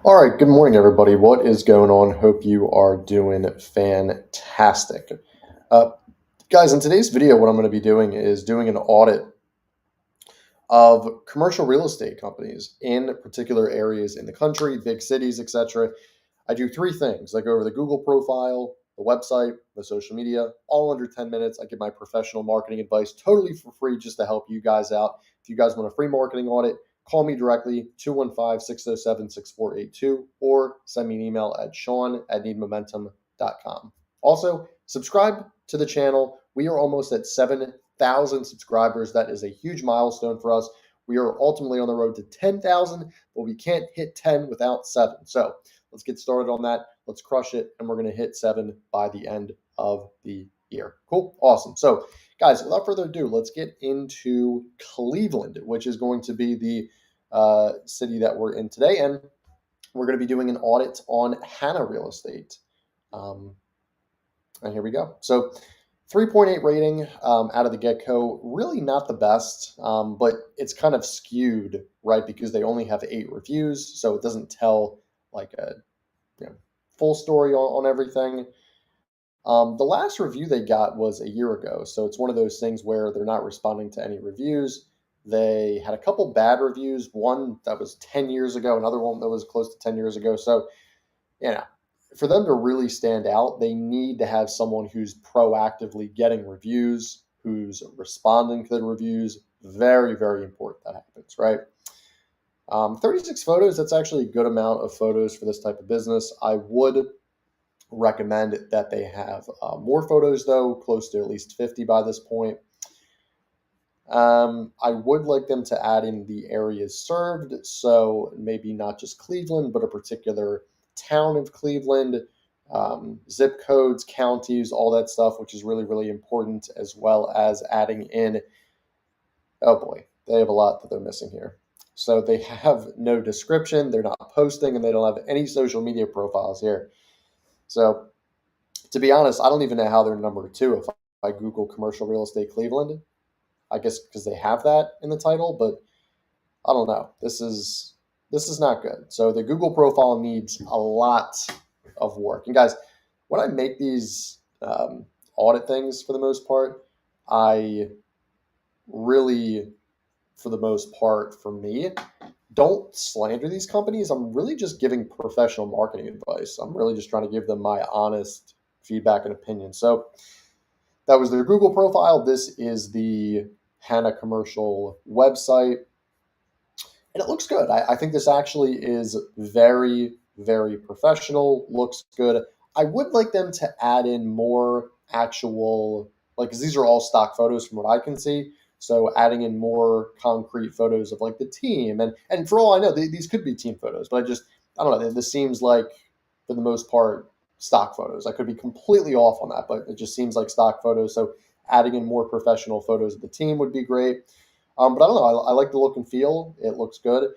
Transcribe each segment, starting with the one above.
All right, good morning, everybody. What is going on? Hope you are doing fantastic. Uh, Guys, in today's video, what I'm going to be doing is doing an audit of commercial real estate companies in particular areas in the country, big cities, etc. I do three things. I go over the Google profile, the website, the social media, all under 10 minutes. I give my professional marketing advice totally for free just to help you guys out. If you guys want a free marketing audit, call me directly, 215-607-6482, or send me an email at sean@needmomentum.com. Also, subscribe to the channel. We are almost at 7,000 subscribers. That is a huge milestone for us. We are ultimately on the road to 10,000, but we can't hit 10 without 7. So let's get started on that. Let's crush it, and we're going to hit 7 by the end of the year. Cool. Awesome. So, guys, without further ado, let's get into Cleveland, which is going to be the city that we're in today. And we're going to be doing an audit on Hannah Real Estate. Um, and here we go. So 3.8 rating out of the get-go, really not the best, but it's kind of skewed, right? Because they only have 8 reviews, so it doesn't tell like a full story on everything. The last review they got was a year ago, so it's one of those things where they're not responding to any reviews. They had a couple bad reviews, one that was 10 years ago, another one that was close to 10 years ago. So, you know, for them to really stand out, they need to have someone who's proactively getting reviews, who's responding to the reviews. Very, very important that happens, right? 36 photos, that's actually a good amount of photos for this type of business. I would recommend that they have more photos, though, close to at least 50 by this point. I would like them to add in the areas served, so maybe not just Cleveland, but a particular town of Cleveland, zip codes, counties, all that stuff, which is really, really important, as well as adding in, oh boy, they have a lot that they're missing here. So they have no description, they're not posting, and they don't have any social media profiles here. So to be honest, I don't even know how they're number 2 if I Google commercial real estate Cleveland. I guess because they have that in the title, but I don't know. This is not good. So the Google profile needs a lot of work. And guys, when I make these audit things, for the most part, I really, for the most part, for me, don't slander these companies. I'm really just giving professional marketing advice. I'm really just trying to give them my honest feedback and opinion. So that was their Google profile. This is the Hannah commercial website. And it looks good. I think this actually is very, very professional, looks good. I would like them to add in more actual, like, because these are all stock photos from what I can see. So adding in more concrete photos of like the team, and for all I know, these could be team photos, but I don't know. This seems like for the most part stock photos. I could be completely off on that, but it just seems like stock photos. So adding in more professional photos of the team would be great. But I don't know. I like the look and feel. It looks good.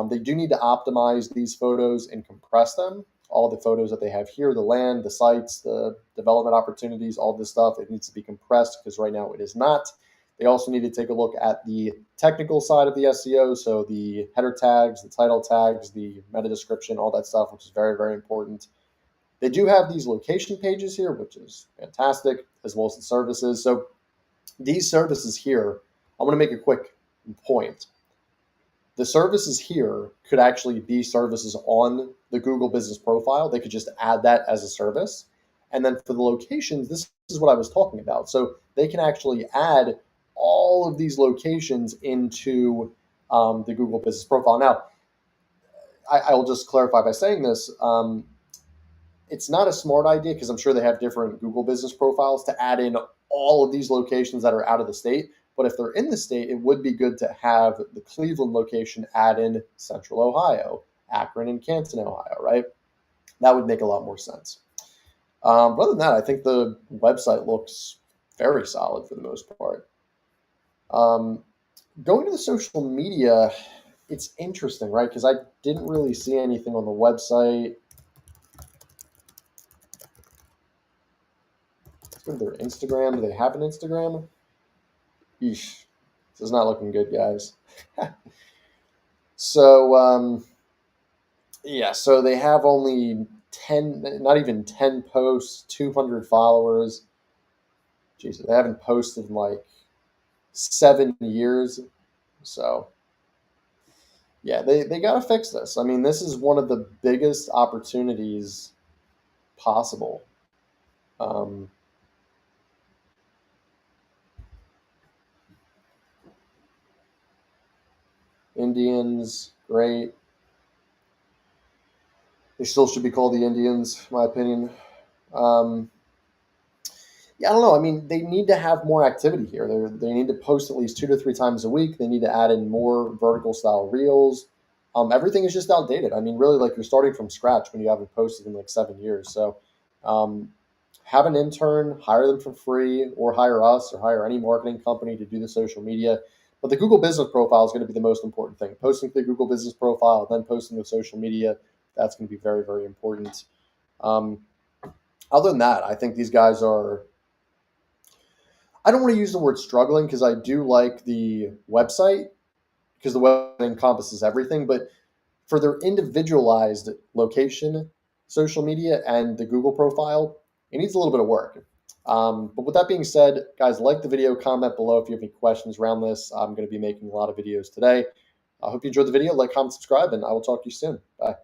They do need to optimize these photos and compress them. All the photos that they have here, the land, the sites, the development opportunities, all this stuff, it needs to be compressed because right now it is not. They also need to take a look at the technical side of the SEO, so the header tags, the title tags, the meta description, all that stuff, which is very, very important. They do have these location pages here, which is fantastic, as well as the services. So these services here, I'm going to make a quick point. The services here could actually be services on the Google business profile. They could just add that as a service. And then for the locations, this is what I was talking about. So they can actually add all of these locations into the Google business profile. Now, I'll just clarify by saying this. It's not a smart idea because I'm sure they have different Google business profiles to add in all of these locations that are out of the state. But if they're in the state, it would be good to have the Cleveland location add in Central Ohio, Akron, and Canton, Ohio, right? That would make a lot more sense. But other than that, I think the website looks very solid for the most part. Um, Going to the social media, it's interesting, right? Because I didn't really see anything on the website. Let's go to their Instagram. Do they have an Instagram? Eesh. This is not looking good, guys. So Yeah, so they have only 10, not even 10 posts, 200 followers. Jesus, they haven't posted in like 7 years. So, yeah, they got to fix this. I mean, this is one of the biggest opportunities possible. Um, Indians, great. They still should be called the Indians, in my opinion. Um, Yeah, I don't know. I mean, they need to have more activity here. They need to post at least 2 to 3 times a week. They need to add in more vertical style reels. Everything is just outdated. I mean, really, like you're starting from scratch when you haven't posted in like 7 years. So, um, have an intern, hire them for free, or hire us, or hire any marketing company to do the social media. But the Google Business Profile is going to be the most important thing. Posting to the Google Business Profile, then posting to social media. That's going to be very, very important. Um, Other than that, I think these guys are. I don't want to use the word struggling because I do like the website because the website encompasses everything. But for their individualized location, social media, and the Google profile, it needs a little bit of work. But with that being said, guys, like the video, comment below if you have any questions around this. I'm going to be making a lot of videos today. I hope you enjoyed the video. Like, comment, subscribe, and I will talk to you soon. Bye.